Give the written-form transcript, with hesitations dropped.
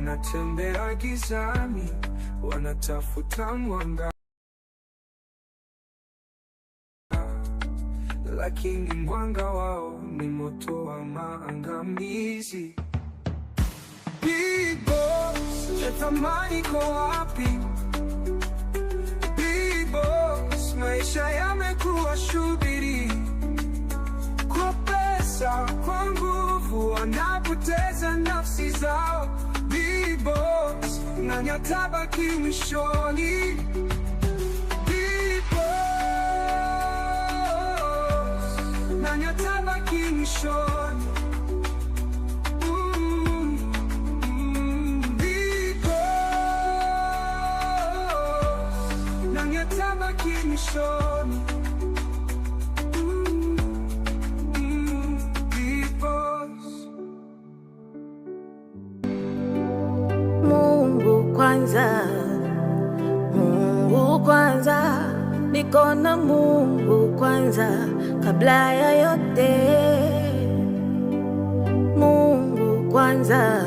wanatembea gizani, wanatafuta mwanga, lakini mwanga wao ni moto wa maangamizi. Big Boss, ya thamani iko wapi? Big Boss, maisha yamekuwa shughuli. Kwa pesa, kwa nguvu, wanapoteza nafsi zao. Big Boss, nani atabaki mwishoni? Big Boss, nani atabaki mwishoni? Big Boss, nani atabaki mwishoni? Mungu kwanza, niko na Mungu kwanza kabla ya yote. Mungu kwanza,